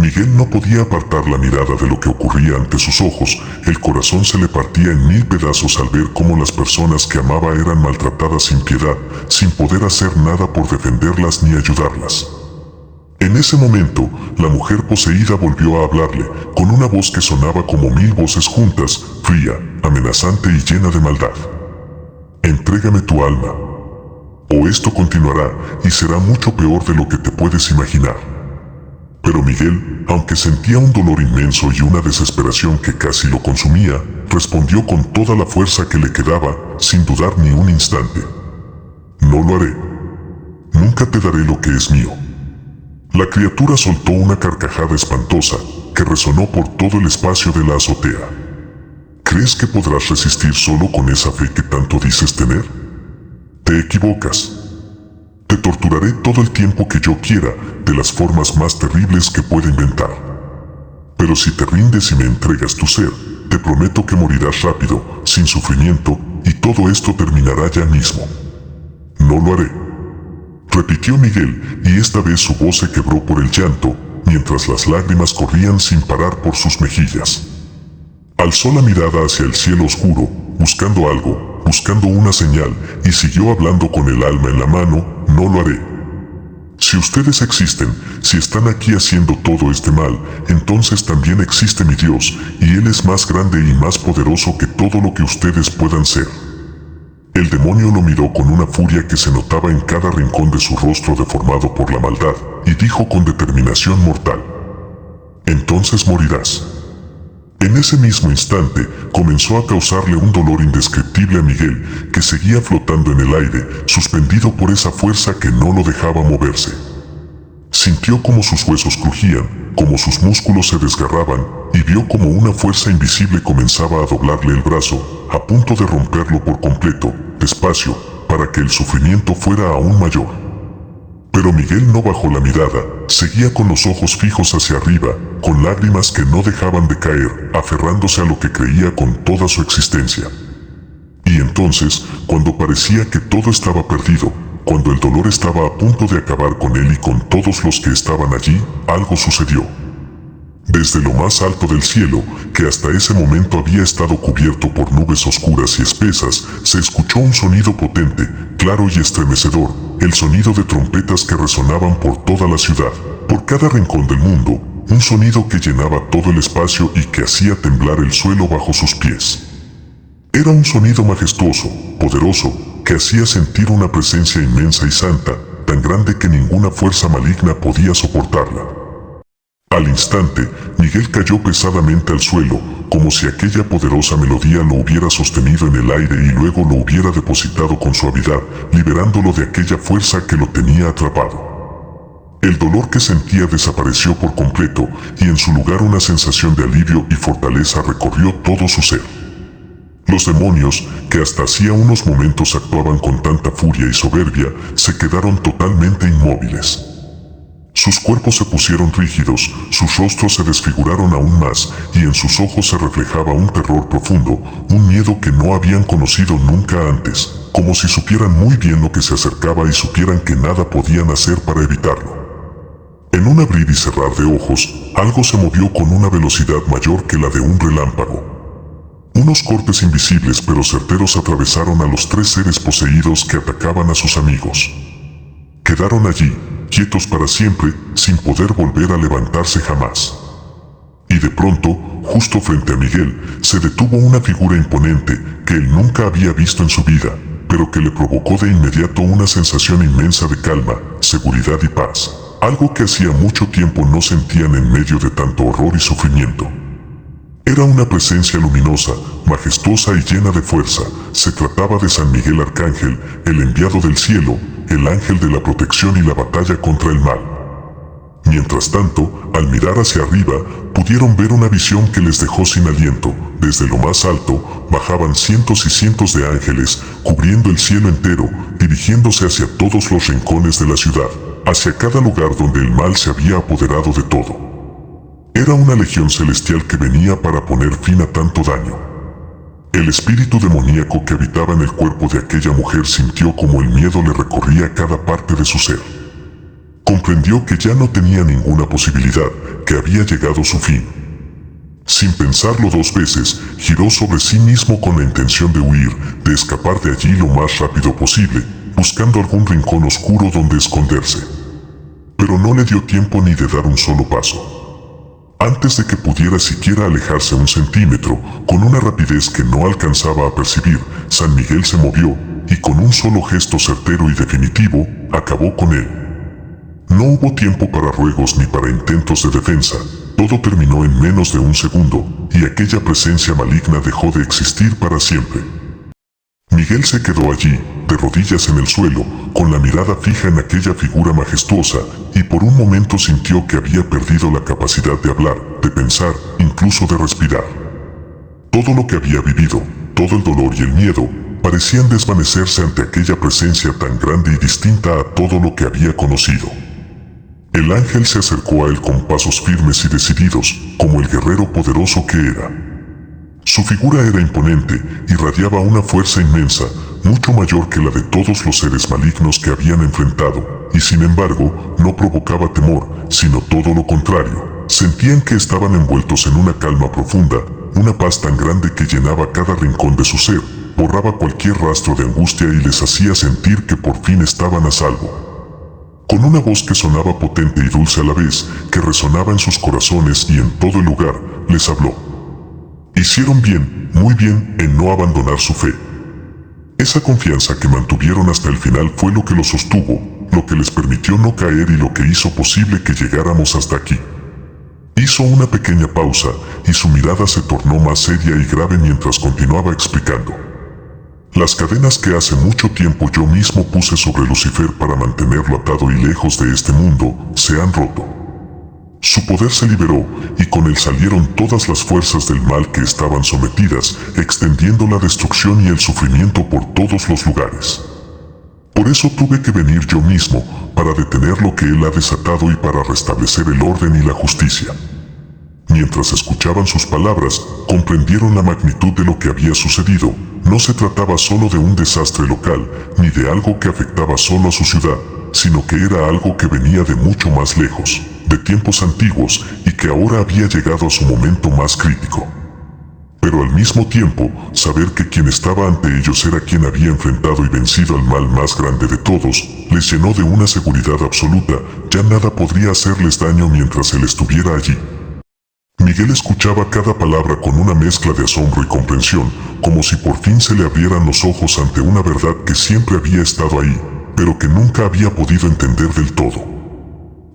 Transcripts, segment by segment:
Miguel no podía apartar la mirada de lo que ocurría ante sus ojos. El corazón se le partía en 1000 pedazos al ver cómo las personas que amaba eran maltratadas sin piedad, sin poder hacer nada por defenderlas ni ayudarlas. En ese momento, la mujer poseída volvió a hablarle, con una voz que sonaba como 1000 voces juntas, fría, amenazante y llena de maldad. Entrégame tu alma, o esto continuará y será mucho peor de lo que te puedes imaginar. Pero Miguel, aunque sentía un dolor inmenso y una desesperación que casi lo consumía, respondió con toda la fuerza que le quedaba, sin dudar ni un instante. No lo haré. Nunca te daré lo que es mío. La criatura soltó una carcajada espantosa, que resonó por todo el espacio de la azotea. ¿Crees que podrás resistir solo con esa fe que tanto dices tener? Te equivocas. Te torturaré todo el tiempo que yo quiera, de las formas más terribles que pueda inventar. Pero si te rindes y me entregas tu ser, te prometo que morirás rápido, sin sufrimiento, y todo esto terminará ya mismo. No lo haré. Repitió Miguel, y esta vez su voz se quebró por el llanto, mientras las lágrimas corrían sin parar por sus mejillas. Alzó la mirada hacia el cielo oscuro, buscando algo, buscando una señal, y siguió hablando con el alma en la mano. No lo haré. Si ustedes existen, si están aquí haciendo todo este mal, entonces también existe mi Dios, y Él es más grande y más poderoso que todo lo que ustedes puedan ser. El demonio lo miró con una furia que se notaba en cada rincón de su rostro deformado por la maldad, y dijo con determinación mortal: entonces morirás. En ese mismo instante, comenzó a causarle un dolor indescriptible a Miguel, que seguía flotando en el aire, suspendido por esa fuerza que no lo dejaba moverse. Sintió como sus huesos crujían, como sus músculos se desgarraban, y vio como una fuerza invisible comenzaba a doblarle el brazo, a punto de romperlo por completo, despacio, para que el sufrimiento fuera aún mayor. Pero Miguel no bajó la mirada, seguía con los ojos fijos hacia arriba, con lágrimas que no dejaban de caer, aferrándose a lo que creía con toda su existencia. Y entonces, cuando parecía que todo estaba perdido, cuando el dolor estaba a punto de acabar con él y con todos los que estaban allí, algo sucedió. Desde lo más alto del cielo, que hasta ese momento había estado cubierto por nubes oscuras y espesas, se escuchó un sonido potente, claro y estremecedor, el sonido de trompetas que resonaban por toda la ciudad, por cada rincón del mundo, un sonido que llenaba todo el espacio y que hacía temblar el suelo bajo sus pies. Era un sonido majestuoso, poderoso, que hacía sentir una presencia inmensa y santa, tan grande que ninguna fuerza maligna podía soportarla. Al instante, Miguel cayó pesadamente al suelo, como si aquella poderosa melodía lo hubiera sostenido en el aire y luego lo hubiera depositado con suavidad, liberándolo de aquella fuerza que lo tenía atrapado. El dolor que sentía desapareció por completo, y en su lugar una sensación de alivio y fortaleza recorrió todo su ser. Los demonios, que hasta hacía unos momentos actuaban con tanta furia y soberbia, se quedaron totalmente inmóviles. Sus cuerpos se pusieron rígidos, sus rostros se desfiguraron aún más, y en sus ojos se reflejaba un terror profundo, un miedo que no habían conocido nunca antes, como si supieran muy bien lo que se acercaba y supieran que nada podían hacer para evitarlo. En un abrir y cerrar de ojos, algo se movió con una velocidad mayor que la de un relámpago. Unos cortes invisibles pero certeros atravesaron a los 3 seres poseídos que atacaban a sus amigos. Quedaron allí, quietos para siempre, sin poder volver a levantarse jamás. Y de pronto, justo frente a Miguel, se detuvo una figura imponente que él nunca había visto en su vida, pero que le provocó de inmediato una sensación inmensa de calma, seguridad y paz, algo que hacía mucho tiempo no sentían en medio de tanto horror y sufrimiento. Era una presencia luminosa, majestuosa y llena de fuerza. Se trataba de San Miguel Arcángel, el enviado del cielo, el ángel de la protección y la batalla contra el mal. Mientras tanto, al mirar hacia arriba, pudieron ver una visión que les dejó sin aliento. Desde lo más alto, bajaban cientos y cientos de ángeles, cubriendo el cielo entero, dirigiéndose hacia todos los rincones de la ciudad, hacia cada lugar donde el mal se había apoderado de todo. Era una legión celestial que venía para poner fin a tanto daño. El espíritu demoníaco que habitaba en el cuerpo de aquella mujer sintió como el miedo le recorría cada parte de su ser. Comprendió que ya no tenía ninguna posibilidad, que había llegado su fin. Sin pensarlo dos veces, giró sobre sí mismo con la intención de huir, de escapar de allí lo más rápido posible, buscando algún rincón oscuro donde esconderse. Pero no le dio tiempo ni de dar un solo paso. Antes de que pudiera siquiera alejarse un centímetro, con una rapidez que no alcanzaba a percibir, San Miguel se movió, y con un solo gesto certero y definitivo, acabó con él. No hubo tiempo para ruegos ni para intentos de defensa, todo terminó en menos de un segundo, y aquella presencia maligna dejó de existir para siempre. Miguel se quedó allí, de rodillas en el suelo, con la mirada fija en aquella figura majestuosa, y por un momento sintió que había perdido la capacidad de hablar, de pensar, incluso de respirar. Todo lo que había vivido, todo el dolor y el miedo, parecían desvanecerse ante aquella presencia tan grande y distinta a todo lo que había conocido. El ángel se acercó a él con pasos firmes y decididos, como el guerrero poderoso que era. Su figura era imponente, irradiaba una fuerza inmensa, mucho mayor que la de todos los seres malignos que habían enfrentado, y sin embargo, no provocaba temor, sino todo lo contrario. Sentían que estaban envueltos en una calma profunda, una paz tan grande que llenaba cada rincón de su ser, borraba cualquier rastro de angustia y les hacía sentir que por fin estaban a salvo. Con una voz que sonaba potente y dulce a la vez, que resonaba en sus corazones y en todo el lugar, les habló. Hicieron bien, muy bien, en no abandonar su fe. Esa confianza que mantuvieron hasta el final fue lo que los sostuvo, lo que les permitió no caer y lo que hizo posible que llegáramos hasta aquí. Hizo una pequeña pausa, y su mirada se tornó más seria y grave mientras continuaba explicando. Las cadenas que hace mucho tiempo yo mismo puse sobre Lucifer para mantenerlo atado y lejos de este mundo, se han roto. Su poder se liberó, y con él salieron todas las fuerzas del mal que estaban sometidas, extendiendo la destrucción y el sufrimiento por todos los lugares. Por eso tuve que venir yo mismo, para detener lo que él ha desatado y para restablecer el orden y la justicia. Mientras escuchaban sus palabras, comprendieron la magnitud de lo que había sucedido. No se trataba solo de un desastre local, ni de algo que afectaba solo a su ciudad, sino que era algo que venía de mucho más lejos, de tiempos antiguos, y que ahora había llegado a su momento más crítico. Pero al mismo tiempo, saber que quien estaba ante ellos era quien había enfrentado y vencido al mal más grande de todos, les llenó de una seguridad absoluta. Ya nada podría hacerles daño mientras él estuviera allí. Miguel escuchaba cada palabra con una mezcla de asombro y comprensión, como si por fin se le abrieran los ojos ante una verdad que siempre había estado ahí, pero que nunca había podido entender del todo.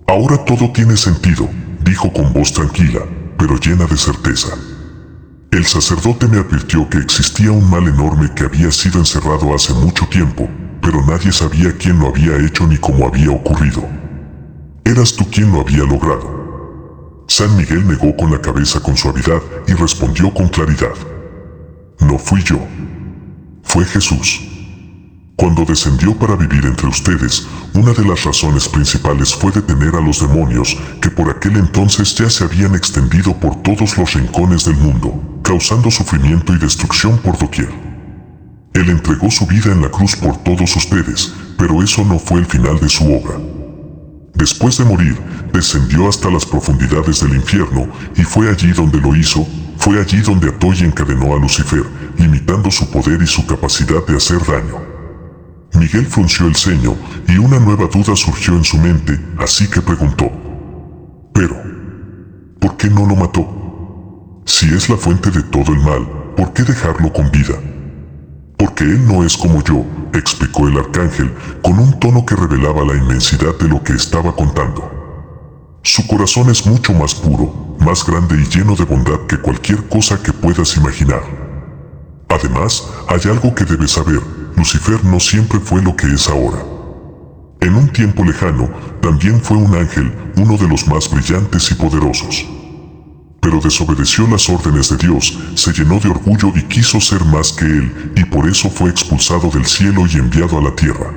Ahora todo tiene sentido, dijo con voz tranquila, pero llena de certeza. El sacerdote me advirtió que existía un mal enorme que había sido encerrado hace mucho tiempo, pero nadie sabía quién lo había hecho ni cómo había ocurrido. Eras tú quien lo había logrado. San Miguel negó con la cabeza con suavidad y respondió con claridad. No fui yo. Fue Jesús. Cuando descendió para vivir entre ustedes, una de las razones principales fue detener a los demonios, que por aquel entonces ya se habían extendido por todos los rincones del mundo, causando sufrimiento y destrucción por doquier. Él entregó su vida en la cruz por todos ustedes, pero eso no fue el final de su obra. Después de morir, descendió hasta las profundidades del infierno, y fue allí donde lo hizo, fue allí donde ató y encadenó a Lucifer, limitando su poder y su capacidad de hacer daño. Miguel frunció el ceño, y una nueva duda surgió en su mente, así que preguntó. Pero, ¿por qué no lo mató? Si es la fuente de todo el mal, ¿por qué dejarlo con vida? Porque él no es como yo, explicó el arcángel, con un tono que revelaba la inmensidad de lo que estaba contando. Su corazón es mucho más puro, más grande y lleno de bondad que cualquier cosa que puedas imaginar. Además, hay algo que debes saber, Lucifer no siempre fue lo que es ahora. En un tiempo lejano, también fue un ángel, uno de los más brillantes y poderosos. Pero desobedeció las órdenes de Dios, se llenó de orgullo y quiso ser más que él, y por eso fue expulsado del cielo y enviado a la tierra.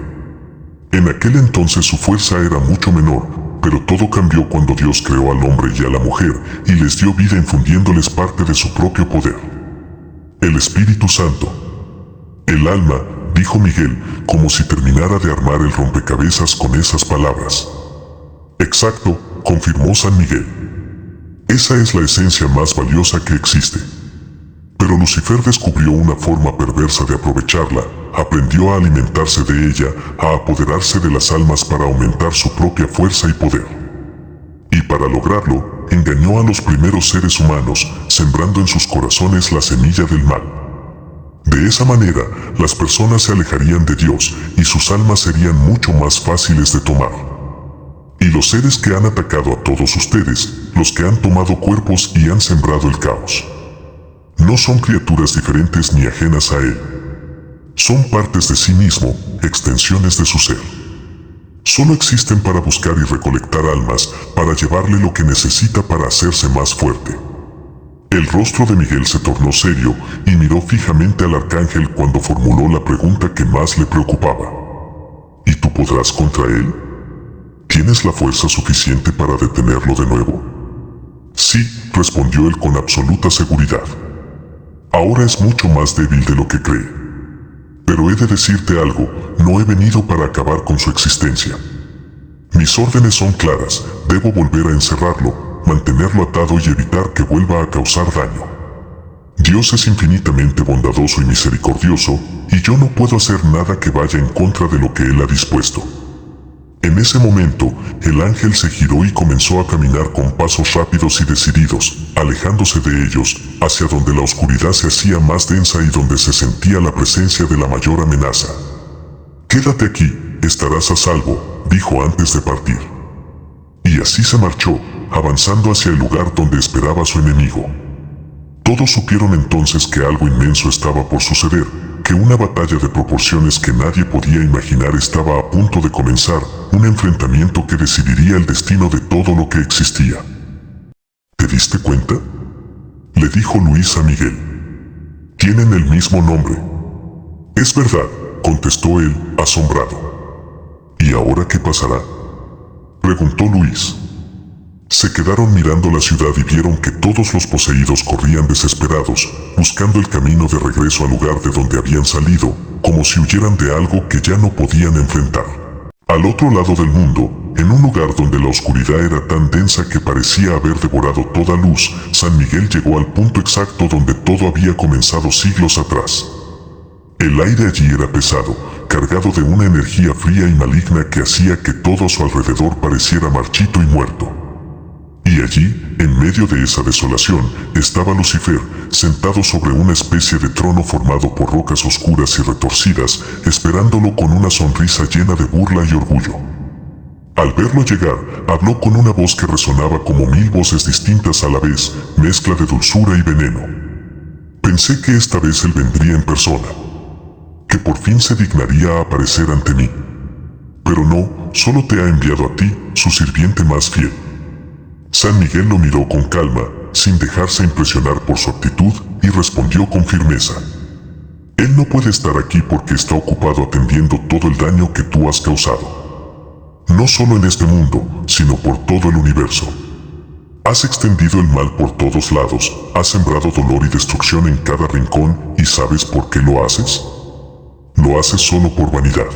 En aquel entonces su fuerza era mucho menor, pero todo cambió cuando Dios creó al hombre y a la mujer, y les dio vida infundiéndoles parte de su propio poder. El Espíritu Santo. El alma, dijo Miguel, como si terminara de armar el rompecabezas con esas palabras. Exacto, confirmó San Miguel. Esa es la esencia más valiosa que existe. Pero Lucifer descubrió una forma perversa de aprovecharla, aprendió a alimentarse de ella, a apoderarse de las almas para aumentar su propia fuerza y poder. Y para lograrlo, engañó a los primeros seres humanos, sembrando en sus corazones la semilla del mal. De esa manera, las personas se alejarían de Dios y sus almas serían mucho más fáciles de tomar. Y los seres que han atacado a todos ustedes, los que han tomado cuerpos y han sembrado el caos, no son criaturas diferentes ni ajenas a Él. Son partes de sí mismo, extensiones de su ser. Solo existen para buscar y recolectar almas, para llevarle lo que necesita para hacerse más fuerte. El rostro de Miguel se tornó serio y miró fijamente al arcángel cuando formuló la pregunta que más le preocupaba. ¿Y tú podrás contra él? ¿Tienes la fuerza suficiente para detenerlo de nuevo? Sí, respondió él con absoluta seguridad. Ahora es mucho más débil de lo que cree. Pero he de decirte algo, no he venido para acabar con su existencia. Mis órdenes son claras, debo volver a encerrarlo, mantenerlo atado y evitar que vuelva a causar daño. Dios es infinitamente bondadoso y misericordioso, y yo no puedo hacer nada que vaya en contra de lo que Él ha dispuesto. En ese momento, el ángel se giró y comenzó a caminar con pasos rápidos y decididos, alejándose de ellos, hacia donde la oscuridad se hacía más densa y donde se sentía la presencia de la mayor amenaza. «Quédate aquí, estarás a salvo», dijo antes de partir. Y así se marchó, avanzando hacia el lugar donde esperaba su enemigo. Todos supieron entonces que algo inmenso estaba por suceder, que una batalla de proporciones que nadie podía imaginar estaba a punto de comenzar, un enfrentamiento que decidiría el destino de todo lo que existía. ¿Te diste cuenta?, le dijo Luis a Miguel. Tienen el mismo nombre. Es verdad, contestó él, asombrado. ¿Y ahora qué pasará?, preguntó Luis. Se quedaron mirando la ciudad y vieron que todos los poseídos corrían desesperados, buscando el camino de regreso al lugar de donde habían salido, como si huyeran de algo que ya no podían enfrentar. Al otro lado del mundo, en un lugar donde la oscuridad era tan densa que parecía haber devorado toda luz, San Miguel llegó al punto exacto donde todo había comenzado siglos atrás. El aire allí era pesado, cargado de una energía fría y maligna que hacía que todo a su alrededor pareciera marchito y muerto. Y allí, en medio de esa desolación, estaba Lucifer, sentado sobre una especie de trono formado por rocas oscuras y retorcidas, esperándolo con una sonrisa llena de burla y orgullo. Al verlo llegar, habló con una voz que resonaba como 1000 voces distintas a la vez, mezcla de dulzura y veneno. Pensé que esta vez él vendría en persona, que por fin se dignaría a aparecer ante mí. Pero no, solo te ha enviado a ti, su sirviente más fiel. San Miguel lo miró con calma, sin dejarse impresionar por su actitud, y respondió con firmeza. Él no puede estar aquí porque está ocupado atendiendo todo el daño que tú has causado. No solo en este mundo, sino por todo el universo. Has extendido el mal por todos lados, has sembrado dolor y destrucción en cada rincón, ¿y sabes por qué lo haces? Lo haces solo por vanidad.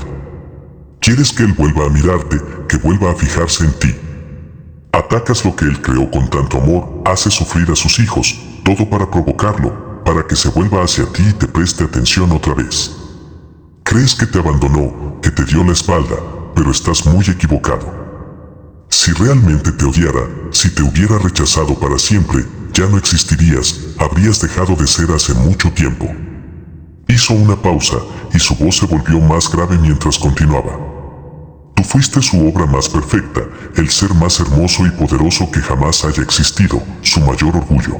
Quieres que él vuelva a mirarte, que vuelva a fijarse en ti. Atacas lo que él creó con tanto amor, haces sufrir a sus hijos, todo para provocarlo, para que se vuelva hacia ti y te preste atención otra vez. Crees que te abandonó, que te dio la espalda, pero estás muy equivocado. Si realmente te odiara, si te hubiera rechazado para siempre, ya no existirías, habrías dejado de ser hace mucho tiempo. Hizo una pausa, y su voz se volvió más grave mientras continuaba. Tú fuiste su obra más perfecta, el ser más hermoso y poderoso que jamás haya existido, su mayor orgullo.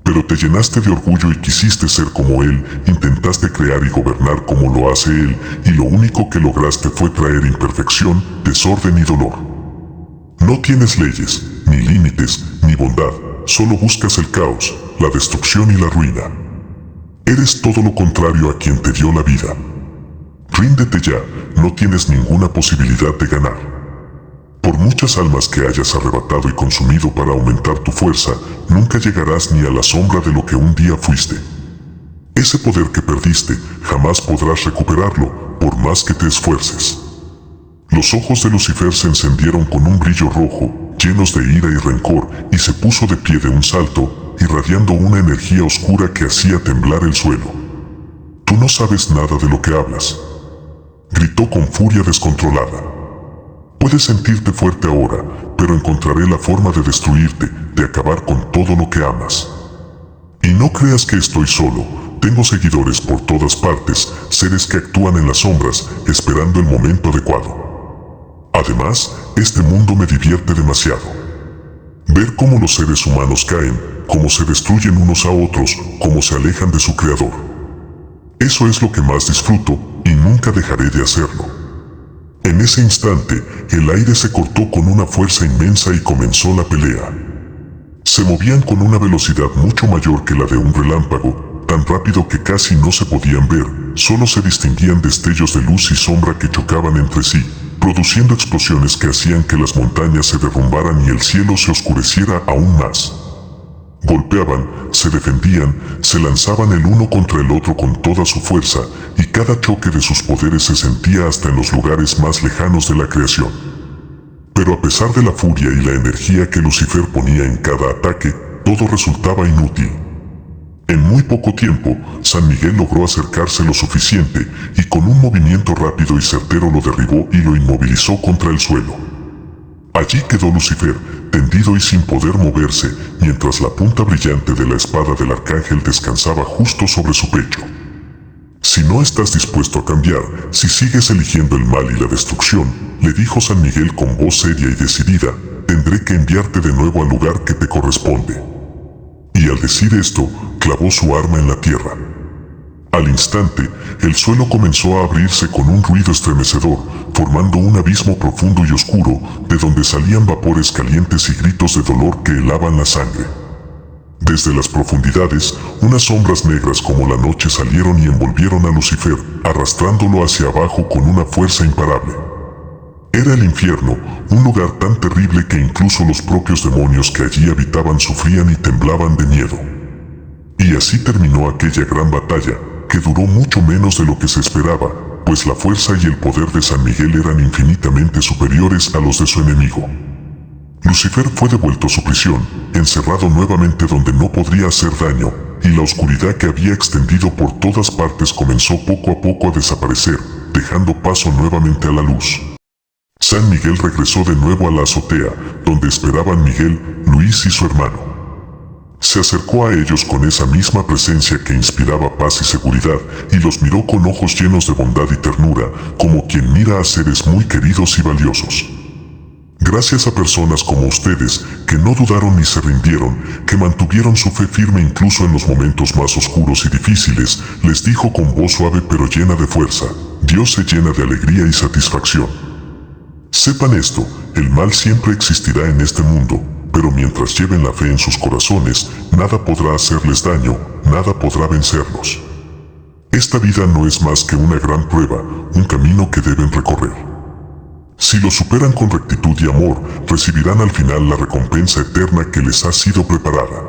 Pero te llenaste de orgullo y quisiste ser como él, intentaste crear y gobernar como lo hace él, y lo único que lograste fue traer imperfección, desorden y dolor. No tienes leyes, ni límites, ni bondad, solo buscas el caos, la destrucción y la ruina. Eres todo lo contrario a quien te dio la vida. Ríndete ya, no tienes ninguna posibilidad de ganar. Por muchas almas que hayas arrebatado y consumido para aumentar tu fuerza, nunca llegarás ni a la sombra de lo que un día fuiste. Ese poder que perdiste, jamás podrás recuperarlo, por más que te esfuerces. Los ojos de Lucifer se encendieron con un brillo rojo, llenos de ira y rencor, y se puso de pie de un salto, irradiando una energía oscura que hacía temblar el suelo. «Tú no sabes nada de lo que hablas», gritó con furia descontrolada. «Puedes sentirte fuerte ahora, pero encontraré la forma de destruirte, de acabar con todo lo que amas. Y no creas que estoy solo, tengo seguidores por todas partes, seres que actúan en las sombras, esperando el momento adecuado. Además, este mundo me divierte demasiado. Ver cómo los seres humanos caen, cómo se destruyen unos a otros, cómo se alejan de su creador. Eso es lo que más disfruto, y nunca dejaré de hacerlo». En ese instante, el aire se cortó con una fuerza inmensa y comenzó la pelea. Se movían con una velocidad mucho mayor que la de un relámpago, tan rápido que casi no se podían ver, solo se distinguían destellos de luz y sombra que chocaban entre sí, produciendo explosiones que hacían que las montañas se derrumbaran y el cielo se oscureciera aún más. Golpeaban, se defendían, se lanzaban el uno contra el otro con toda su fuerza, y cada choque de sus poderes se sentía hasta en los lugares más lejanos de la creación. Pero a pesar de la furia y la energía que Lucifer ponía en cada ataque, todo resultaba inútil. En muy poco tiempo, San Miguel logró acercarse lo suficiente, y con un movimiento rápido y certero lo derribó y lo inmovilizó contra el suelo. Allí quedó Lucifer, tendido y sin poder moverse, mientras la punta brillante de la espada del arcángel descansaba justo sobre su pecho. «Si no estás dispuesto a cambiar, si sigues eligiendo el mal y la destrucción», le dijo San Miguel con voz seria y decidida, «tendré que enviarte de nuevo al lugar que te corresponde». Y al decir esto, clavó su arma en la tierra. Al instante, el suelo comenzó a abrirse con un ruido estremecedor, formando un abismo profundo y oscuro, de donde salían vapores calientes y gritos de dolor que helaban la sangre. Desde las profundidades, unas sombras negras como la noche salieron y envolvieron a Lucifer, arrastrándolo hacia abajo con una fuerza imparable. Era el infierno, un lugar tan terrible que incluso los propios demonios que allí habitaban sufrían y temblaban de miedo. Y así terminó aquella gran batalla, que duró mucho menos de lo que se esperaba, pues la fuerza y el poder de San Miguel eran infinitamente superiores a los de su enemigo. Lucifer fue devuelto a su prisión, encerrado nuevamente donde no podría hacer daño, y la oscuridad que había extendido por todas partes comenzó poco a poco a desaparecer, dejando paso nuevamente a la luz. San Miguel regresó de nuevo a la azotea, donde esperaban Miguel, Luis y su hermano. Se acercó a ellos con esa misma presencia que inspiraba paz y seguridad, y los miró con ojos llenos de bondad y ternura, como quien mira a seres muy queridos y valiosos. «Gracias a personas como ustedes, que no dudaron ni se rindieron, que mantuvieron su fe firme incluso en los momentos más oscuros y difíciles», les dijo con voz suave pero llena de fuerza. «Dios se llena de alegría y satisfacción. Sepan esto, el mal siempre existirá en este mundo, pero mientras lleven la fe en sus corazones, nada podrá hacerles daño, nada podrá vencerlos. Esta vida no es más que una gran prueba, un camino que deben recorrer. Si lo superan con rectitud y amor, recibirán al final la recompensa eterna que les ha sido preparada.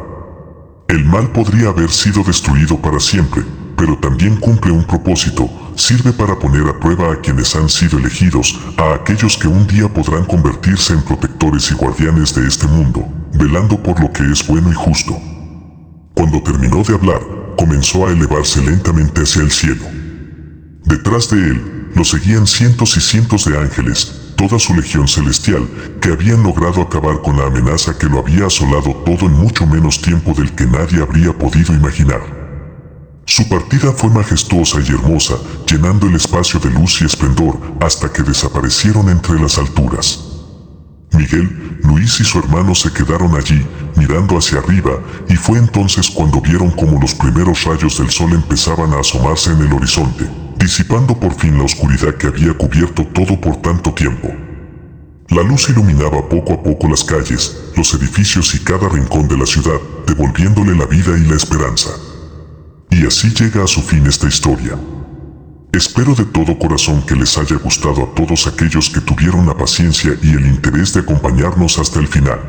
El mal podría haber sido destruido para siempre, pero también cumple un propósito, sirve para poner a prueba a quienes han sido elegidos, a aquellos que un día podrán convertirse en protectores y guardianes de este mundo, velando por lo que es bueno y justo». Cuando terminó de hablar, comenzó a elevarse lentamente hacia el cielo. Detrás de él, lo seguían cientos y cientos de ángeles, toda su legión celestial, que habían logrado acabar con la amenaza que lo había asolado todo en mucho menos tiempo del que nadie habría podido imaginar. Su partida fue majestuosa y hermosa, llenando el espacio de luz y esplendor, hasta que desaparecieron entre las alturas. Miguel, Luis y su hermano se quedaron allí, mirando hacia arriba, y fue entonces cuando vieron cómo los primeros rayos del sol empezaban a asomarse en el horizonte, disipando por fin la oscuridad que había cubierto todo por tanto tiempo. La luz iluminaba poco a poco las calles, los edificios y cada rincón de la ciudad, devolviéndole la vida y la esperanza. Y así llega a su fin esta historia. Espero de todo corazón que les haya gustado a todos aquellos que tuvieron la paciencia y el interés de acompañarnos hasta el final.